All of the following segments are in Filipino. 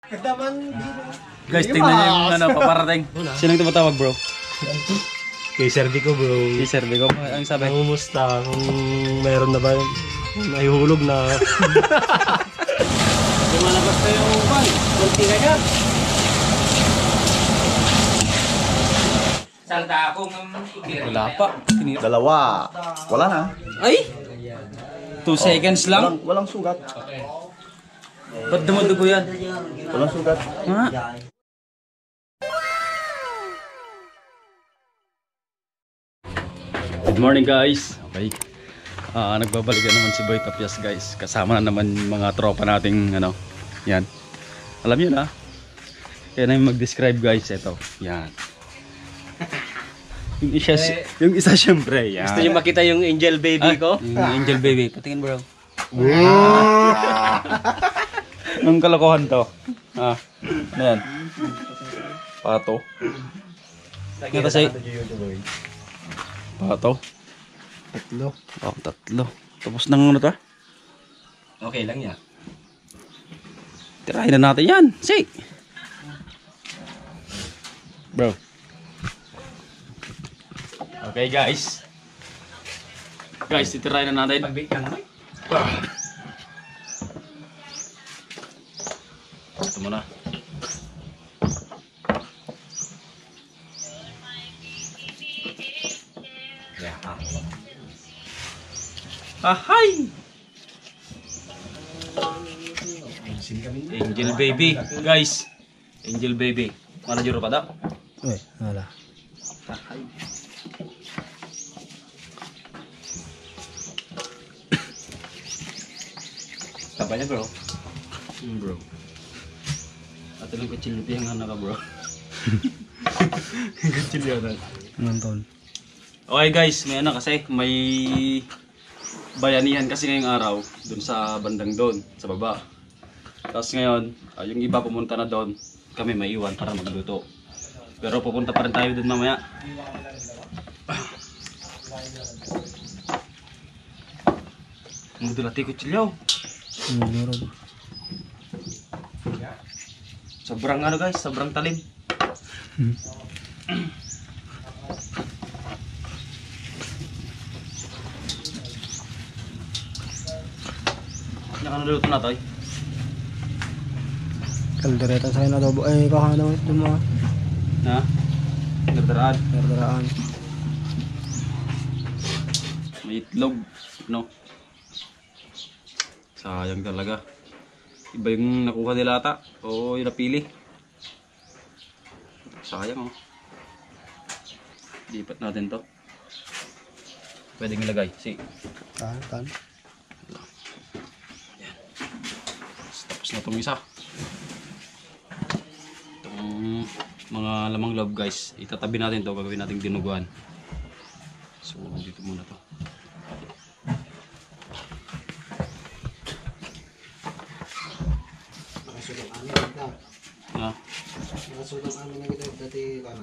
Guys, tingnan niyo yung ano, paparating. Sinong tumatawag, bro? Kay Servi ko, bro. Si Sir Bigo. Ang sabi? Nangumusta kung meron na ba yun? Nahihulog na. Lumalabas pa yung pan. Kunti ka niya. Salta akong Wala pa. Dalawa. Wala na. Ay! 2 seconds lang? Walang sugat. Ba't dumudugo yan? Walang sugat. Ha? Good morning guys. Okay. Nagbabalik na naman si Boy Tapias guys. Kasama na naman yung mga tropa nating ano. Yan. Alam niyo na. Kaya na yung mag-describe guys. Ito. Yan. Yung isa syempre. Yan. Gusto niyo makita yung angel baby ko? Yung angel baby. Patingin bro. Nung kalokohan to. Ano yan? Pato. Nga kasi. Pato. Tatlo. Oh, 3. Tapos nang ano to? Okay lang yan. Tirahin na natin yan. See. Bro. Okay guys. Guys, titirahin na natin. Pagbait ka naman. Ito muna. Ahay! Angel baby, guys. Angel baby. Mana juru pada? Uy, wala. Tapanya bro. Bro. Atau yang kecil lebih yang anak bro. Yang kecil ya kan. Nonton. Okay guys, may ano kasi may bayanihan kasi ngayong araw dun sa bandang doon, sa baba. Tapos ngayon, yung iba pumunta na doon, kami maiwan para magluto. Pero pupunta pa rin tayo doon mamaya. Mudulati ko chilyaw. Sobrang ano guys, sobrang talim. Nakanuluto na tayo. Kaldereta sa'yo na adobo. Ay, kakana naman ito mga. Na? Dardaraan. Dardaraan. May itlog. No? Sayang talaga. Iba yung nakuha nila ata. O yung napili. Sayang oh. Lipat natin to. Pwedeng ilagay. Si. Tan. Tapos na itong isa. Itong mga lamang loob guys. Itatabi natin to. Gagawin natin dinuguan. So dito muna to. Nakasulang amin na kita. Ha? Nakasulang amin na kita. Dati ka na.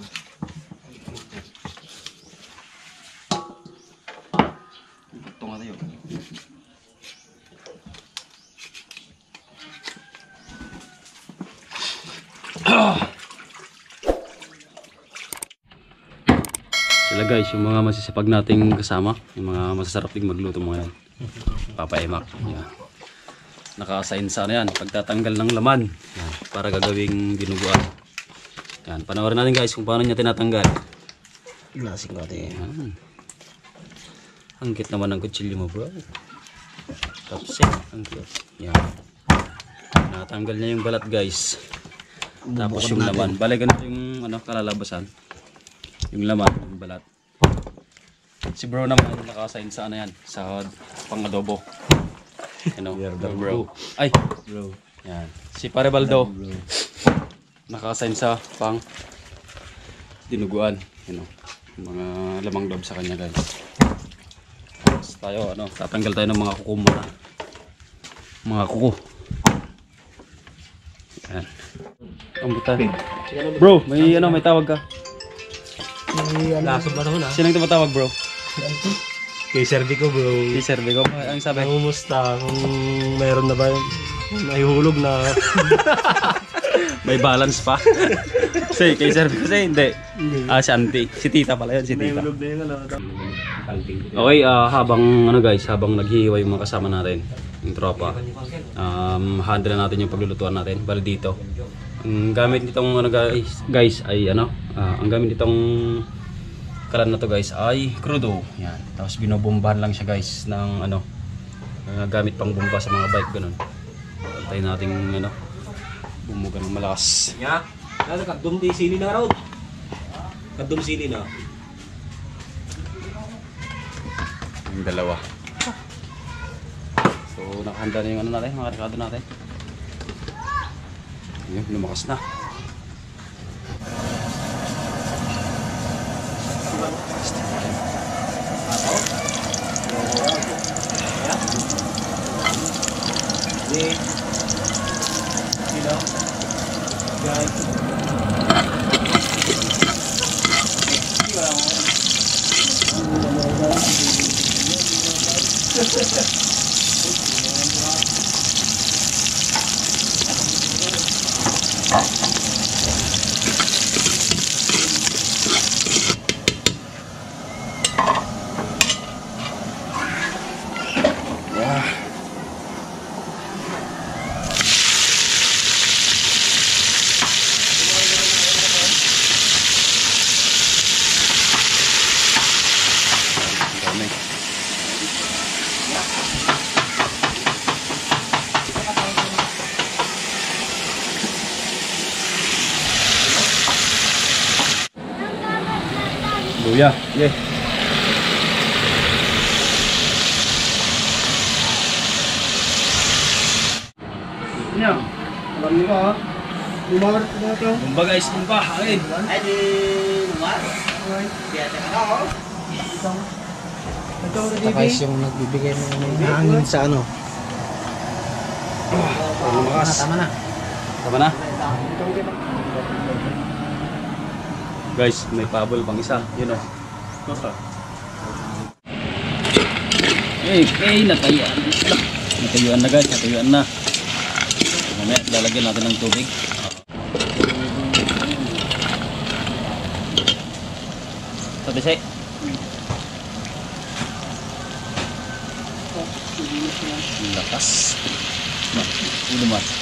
Ito nga tayo. Sila guys, yung mga masisipag nating kasama, yung mga masasarap ding magluto mga yan. Papa Emak. Yan. Naka-assign sa ano yan, pagtatanggal ng laman. Yan, para gagawing dinuguan. Yan, panoorin natin guys kung paano niya tinatanggal. Lasing ko ate. Yan. Ang cute naman ng kutsilyo mo bro. Tapos ang cute. Yan. Natanggal niya yung balat guys. Tapos yung laman. Balik ganito yung ano, kalalabasan. Yung laman, yung balat. Si bro naman naka-assign sa ano yan, sa pang-adobo. Ano, bro. Ay, Bro. yan. Si Pare Baldo naka-assign sa pang dinuguan. Yung mga lamang loob sa kanya guys. Tapos tayo, ano, tatanggal tayo ng mga kuko muna. Mga kuko. Yan. Ambutan. Bro, may ano, may tawag ka. Laso ba naman ah? Sinong tumatawag bro? Kay Servi ko, bro. Si Sir Bigo. Ang sabi? Nangumusta kung meron na ba yun? Nahihulog na. May balance pa. Kasi kay sir kasi hindi. Si auntie. Si tita pala yun, si tita. Nahulog na yung ano. Okay, habang ano guys, habang naghihiwa yung mga kasama natin, yung tropa, handle na natin yung paglulutuan natin. Bali dito. Ang gamit nitong ano guys ay ano, ang gamit nitong kalan na to guys ay crudo. Yan. Tapos binobombahan lang siya guys ng ano, gamit pang bomba sa mga bike ganun. Antayin natin ano, bumuga ng malakas. Ya. Ano kadum di sini na raw. Kadum sini na. Yung dalawa. So nakahanda na yung ano natin, mga rekado natin. Yun, lumakas na. Luya, yeah. Yan. Alam niyo ha. Bumawar ko na ito. Bumba guys, bumba. Hangin. Ito guys yung nagbibigay ng hangin sa ano. Lumakas. Tama na. Tama na. Guys, may pabol pang isa. Yun o. Natayuan. Natayuan na guys, natayuan na. Mamaya, lalagyan natin ng tubig. Tabisay. Lakas. Ulo mas.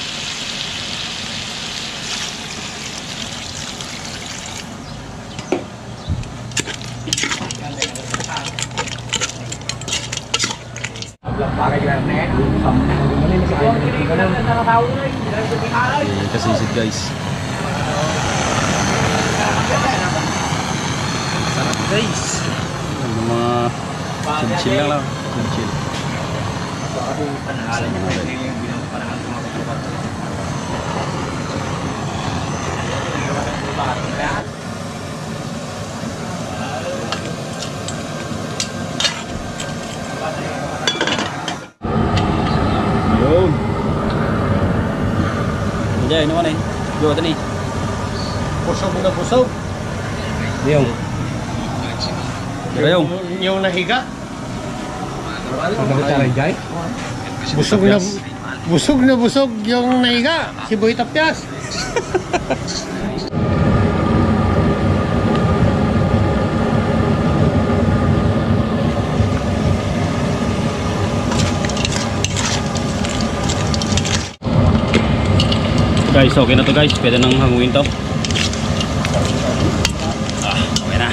Kasisid guys. Sarap guys. Yung mga chill lang. Chill. Yun. Hindi, ano man eh. Gawa ito ni. Pusog na pusog. Yung. Yung. Yung nahiga. Busog na busog yung nahiga. Si Boy Tapyas. Guys, okay na to guys. Pwede nang hanguin to. Okay na.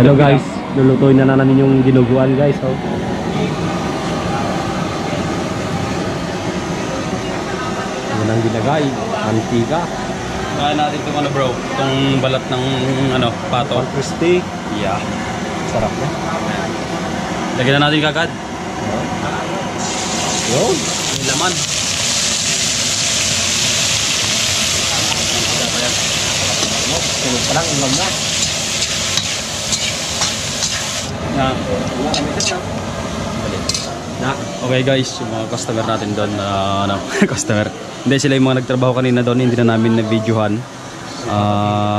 Hello guys, lulutuin na namin yung dinuguan guys. Oh. Yan ang ginagay, antika. Kaya natin itong ano bro, itong balat ng ano, pato. Crispy. Yeah. Sarap na. Lagyan na natin kagad. Yun. May laman. Tulog pa lang, ulam na. Na. Okay guys, yung mga customer natin doon, customer. Hindi, sila yung mga nagtrabaho kanina doon, hindi na namin na-videohan.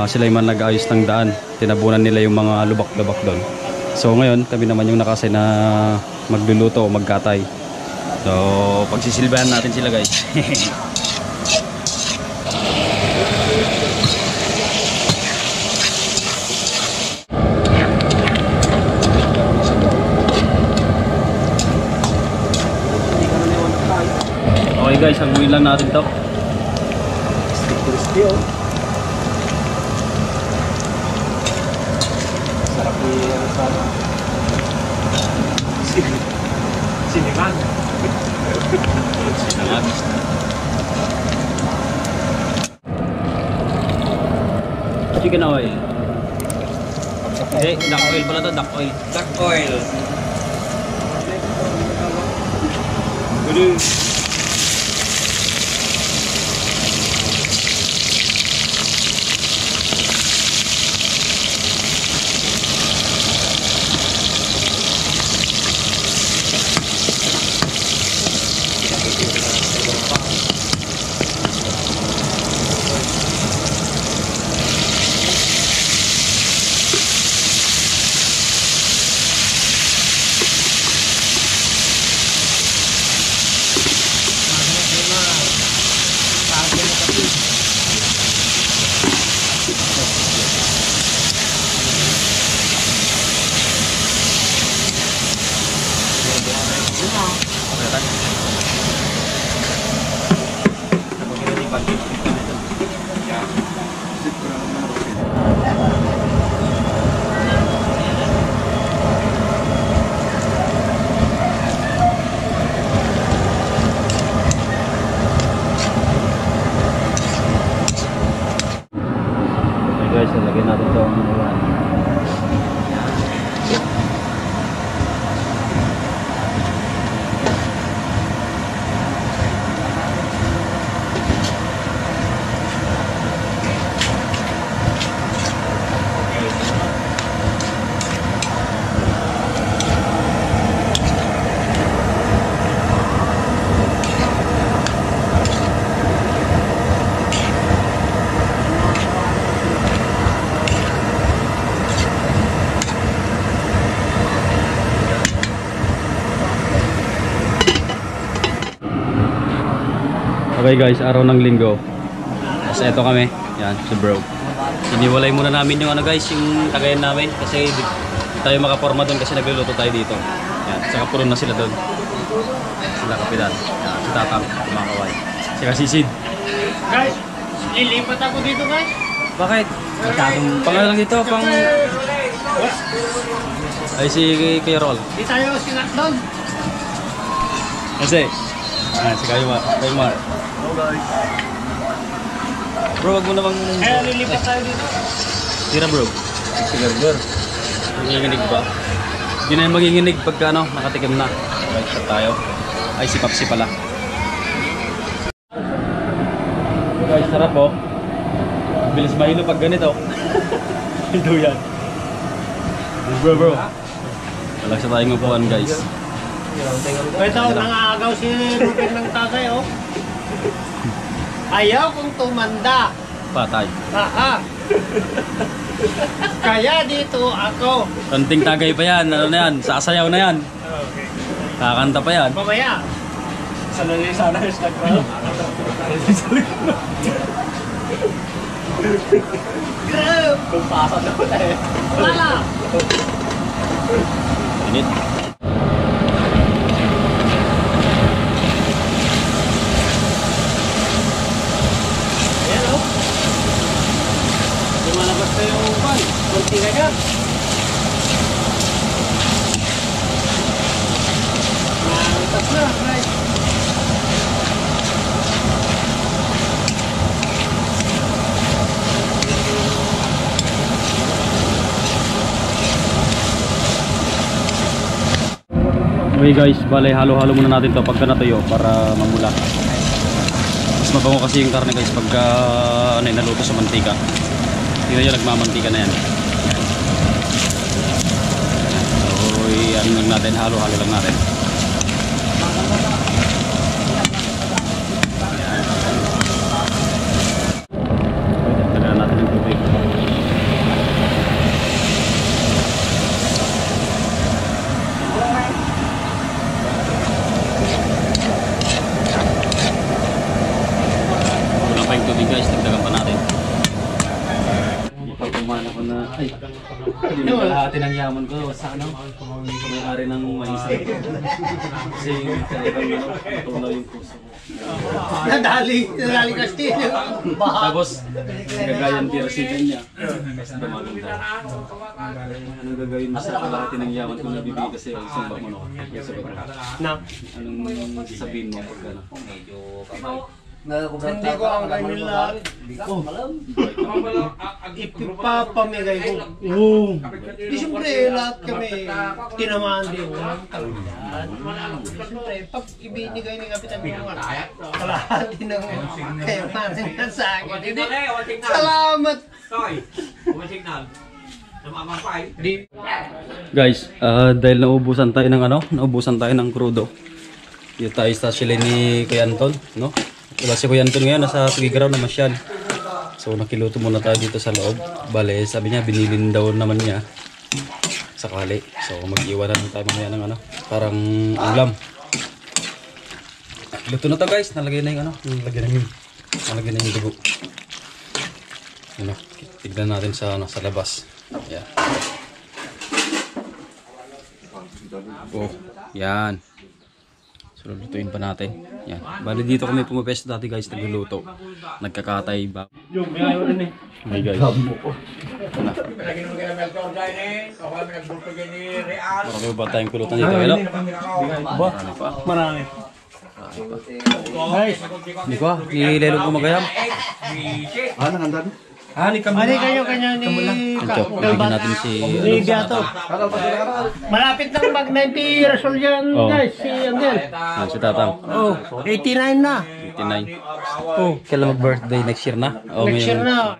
Sila yung mga nag-ayos ng daan. Tinabunan nila yung mga lubak-lubak doon. So ngayon, kami naman yung nakasay na magluluto o magkatay. So, pagsisilbahan natin sila guys. Okay guys, haguin lang natin to. Crispy oh. Sarap ni ano. Sinigang. Sinigang. Chicken oil. Hindi, duck oil pala to, duck oil. Duck oil. Guys, lagyan natin ito ang ulan. Okay guys, araw ng linggo. Tapos eto kami. Yan, si bro. Iniwalay muna namin yung ano guys, yung tagayan namin. Kasi di tayo makaporma doon kasi nagluluto tayo dito. Yan, saka puro na sila doon. Sila kapitan. Yan, si Tatang, kumakaway. Saka sisid. Guys, lilipat ako dito guys. Bakit? Pangalan dito, pang... Ay si Kuya Rol. Di tayo sinak doon. Kasi, si Kayo Mar. Hello guys. Bro, wag mo namang... Kaya lilipat tayo dito. Tira bro. Burger. Nanginginig ba? Hindi na yung manginginig pagka ano, nakatikim na. Right, start tayo. Ay, si Papsi pala. Guys, sarap oh. Bilis mahilo pag ganito. Ito yan. Bro. Walang sa tayong upuan guys. Ito, nangaagaw si Ruben ng tagay oh. Ayaw kong tumanda. Patay. Aha. Kaya dito ako. Konting tagay pa yan. Ano na yan? Sasayaw na yan. Kakanta pa yan. Mamaya. Sanay sana yung snack ko. Grab. Kung pasa na ko eh. Wala. Init. Ayan oh. Lumalabas na yung upan. Kunti na yan. Nangitas na guys. Okay guys, bale halo-halo muna natin to pagka natuyo para mamula. Mas mabango kasi yung karne guys pagka ano, naluto sa mantika. Tingnan nyo, nagmamantika na yan. So, ano lang natin, halo-halo lang natin. Dagdagan natin ng tubig. Kulang pa yung tubig guys, dagdagan pa natin. Ipagpumana ko na, ay, hindi mo kalahati ng yaman ko sa ano, may-ari ng mais. Kasi talagang natunaw yung puso ko. Nadali Castillo. Tapos, gagayan pirasitan niya. Kasi dumaganda. Anong gagawin mo sa kalahati ng yaman kung nabibigay kasi yung sumba mo, no? Yung sagot mo. Anong sabihin mo pag gano'n? Hindi ko ang ganyan lahat. Ipapamigay ko. Di siyempre lahat kami tinamaan din. Siyempre, pag ibinigay ni Kapitan yung kalahati ng kayamanan niya sa akin. Hindi, salamat! Guys, dahil naubusan tayo ng crudo. Dito tayo sa sila ni Kuya Anton, no? Wala si Kuya Anton ngayon, nasa Tugigaraw na masyal. So nakiluto muna tayo dito sa loob. Bale, sabi niya binilin daw naman niya sakali. So mag-iwan na lang tayo mamaya ng parang ulam. Luto na to guys, nalagay na yung nalagay na yung dugo. Tignan natin sa labas. Yeah. Oh, yan. So lulutuin pa natin. Yan. Bali dito kami pumapesto dati guys, nagluluto. Nagkakatay ba? Hey guys. Marami ba tayong kulutan dito? Hello? Marami pa. Marami. Guys, hindi ko nililelo ko magayam. Ani kayo kanya ni Bigyan natin si Biato. Malapit nang mag 90 years old yan guys, si Andel. Si Tatang. Oh, 89 na. 89. Oh, kailan mag-birthday next year na? Oh, Next year na.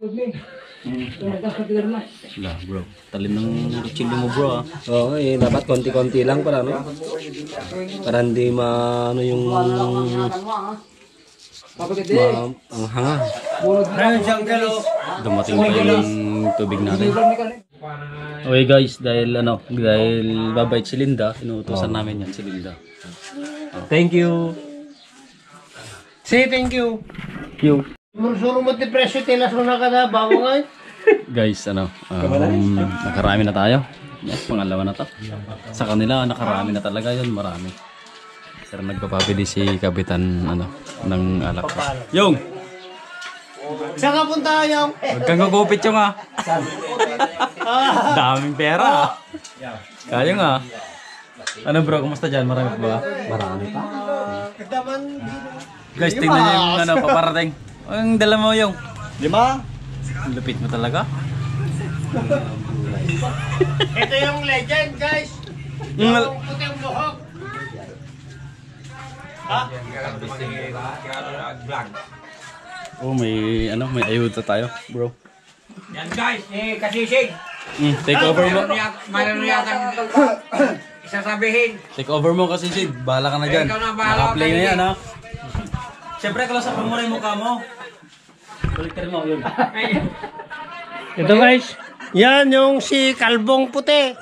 Lah, bro. Talim ng chili mo, bro. Oo, dapat konti-konti lang para para hindi yung ang hanga. Dumating pa yung tubig natin. Okay guys, dahil babait si Linda, inuutosan namin yan si Linda. Thank you. Say thank you. Yung Mursuro mo ti presyo tilas mo na kada bawang ay. guys, nakarami na tayo. Yes, pangalawa na to. Sa kanila, nakarami na talaga yun, marami. Pero nagpapabili si Kapitan ng alak. Yung! Saan ka punta yung? Huwag kang gugupit yung daming pera. Kaya nga. Ano bro, kumusta dyan? Marami ba? Marami pa. Guys, tingnan niyo yung paparating. Ang dala mo yung 5. lupit mo talaga. Ito yung legend guys. Yung puting buhok. Oh, may ayuda tayo, bro. Yan guys, kasisig. Take over mo. Mayroon yatang isasabihin. Take over mo kasi Sid. Bahala ka na dyan. Ikaw na bahala. Naka-play na yan, ha? Siyempre, close-up mo rin yung mukha mo. Balik mo yun. Ito guys. Yan yung si Kalbong Puti.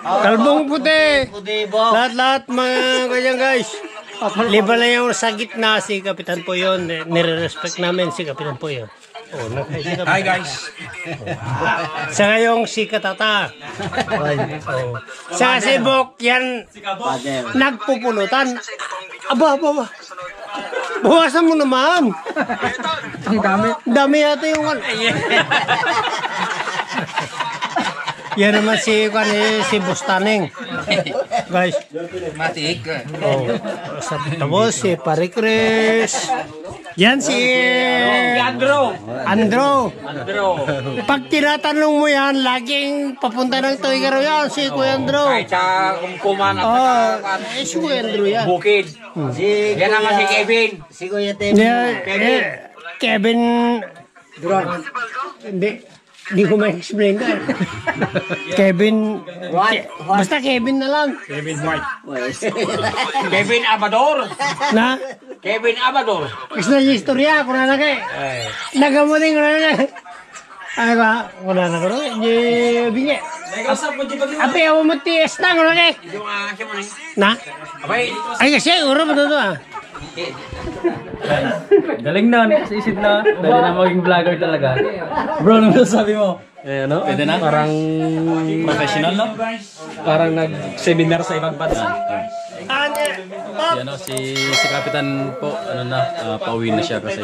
Kalbong Puti. Lahat-lahat mga ganyan guys. Liba na yung sa gitna si Kapitan po yun. Nire-respect namin si Kapitan po yun. Oh, Hi guys. sa ngayong si Katata. Oh. Sa si Bok yan nagpupulutan. Aba. Bawasan mo naman. Ang dami. Dami yata yung yan naman si Bustaning. Guys. Matik. Oh. Tapos si Parikris. Yan si Andro. Pag tinatanong mo yan, laging papunta ng Tugigaraw yan, si Kuya Andro. Kahit sa kumpuman at Si Kuya Andro yan. bukid. Yan naman si Kevin. Si Kuya Kevin. Kevin. Duran. Hindi. Hindi ko ma-explain ka. Kevin, basta Kevin na lang. Kevin Amador. Na? Kevin Amador. Kasi na yung istorya, kung na kay. Nagamutin ko na. Ano ba? Kung na ko na. Binye. Ape, ako mo tiyes na, kung na kay. Na? Ay kasi, uro mo to ah. Galing na, nasisid na. Pwede na maging vlogger talaga. Bro, ano sabi mo? Eh, ano? Pwede na? Parang, Professional, no? parang nag-seminar sa ibang bansa. Yan o, si Kapitan po, ano na, pauwi na siya kasi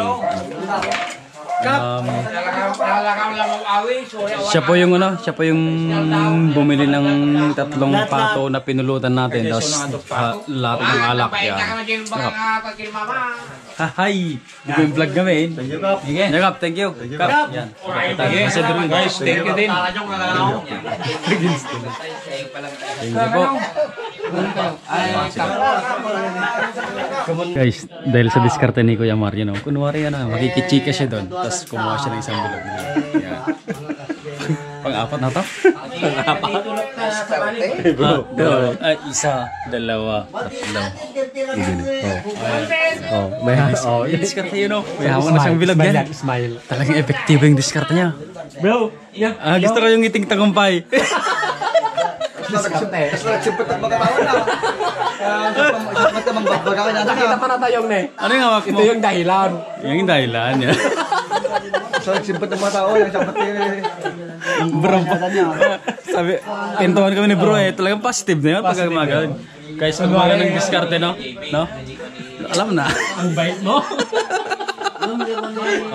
siya po yung bumili ng 3 pato na pinulutan natin, tapos lahat ng alak yan. Hi! Hindi ko yung vlog kami eh. Sige, Kap, thank you. Kap, yan. Kasi doon guys, thank you din. Thank you po. Guys, dahil sa diskarte ni Kuya Mario, no? Kunwari yan, makikichika siya doon, tapos kumuha siya ng isang bilog niya. Yan. Pang-apat na to? Pang-apat? Ay, isa, dalawa, tatlo. Yung diskarte yun, no? May hawak na siyang bilog yan. Talagang epektibo yung diskarte niya. Bro, gusto ko yung ngiting tagumpay. Nakita pa na tayong Ano yung hawak mo? Ito yung dahilan. Yung dahilan niya. Simpat ng mga tao, yung sapat Bro, sabi, pintuan kami ni bro eh. Talagang positive na yun pag gumagawin. Guys, pag ng diskarte, no? No? Alam na. Ang bait mo.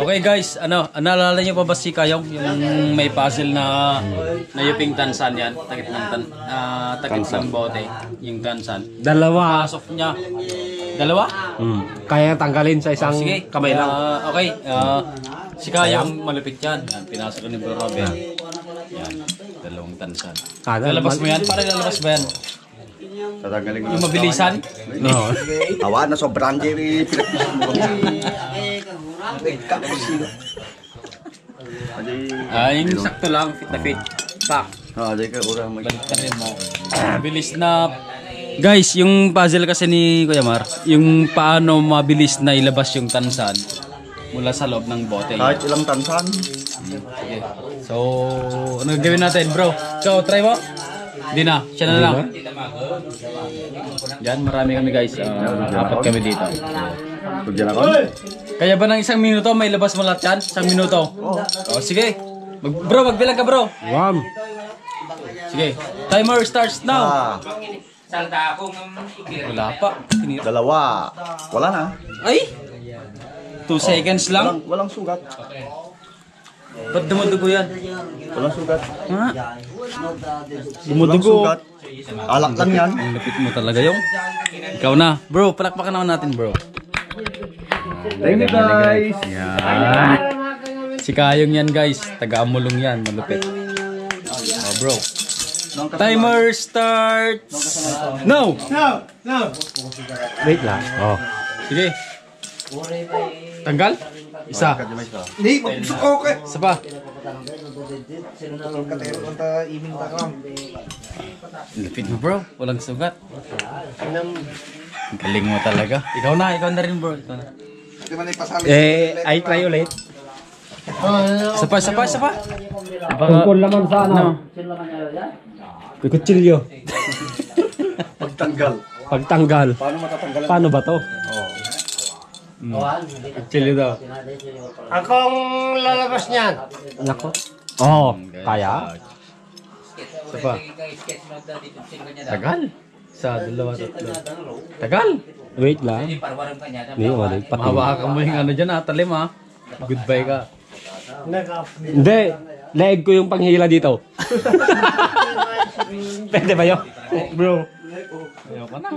Okay guys, naalala niyo pa ba si Kayong? Yung may puzzle na yuping tansan yan. Takip ng bote. Yung tansan. Dalawa. Pasok niya. Dalawa? Kaya tanggalin sa isang Sige. kamay lang. Okay. Si Kayong malupit yan. Pinasok ni Bro Robin. Yan. 2 tansan. Lalabas mo yan? Para lalabas ba yan? Tatanggalin Yung mabilisan? No. Awa na sobrang diri. Yung sakto lang. Fit na fit. Pak. Di ka urang mag. Baliktad mo. Mabilis na. Guys, yung puzzle kasi ni Kuya Mar, yung paano mabilis na ilabas yung tansan mula sa loob ng bote. Kahit ilang tansan. Okay. So, ano gagawin natin, bro? Ikaw, try mo? Hindi na. Siya na lang. Yan, marami kami guys. 4 kami dito. Pagyan ako. Kaya ba ng 1 minuto may labas mo lahat yan? 1 minuto? Oh, sige. Bro, magbilang ka bro. Sige. Timer starts now. Wala pa. 2. Wala na. Ay! 2 seconds lang. Walang sugat. Ba't dumudugo yan? Walang sugat. Ha? Walang Dumudugo. sugat. Alak lang yan. Ang lapit mo talaga yung. Ikaw na. Bro, palakpakan naman natin bro. Thank you guys. Yan. Si Kayong yan guys. Taga-amulong yan. Malupit. Oh bro. Timer starts. No! Wait lang. Oh. Sige. Tanggal? Isa. Isa pa. Lapit mo bro. Walang sugat. Galing mo talaga. Ikaw na rin bro. Ikaw na. I try ulit. Isa pa. Tungkol naman sa ano? Kutsilyo. Pagtanggal. Paano ba to? Kutsilyo daw. Akong lalabas niyan. Nako. Oh, kaya? Isa pa. Tagal. Isa, 2, 3. Tagal. Wait lang. Hindi, wala. Mahawakan mo yung ano dyan ha. Talim ha. Goodbye ka. Hindi. Leg ko yung panghila dito. Pwede ba yun? Bro. Ayoko na.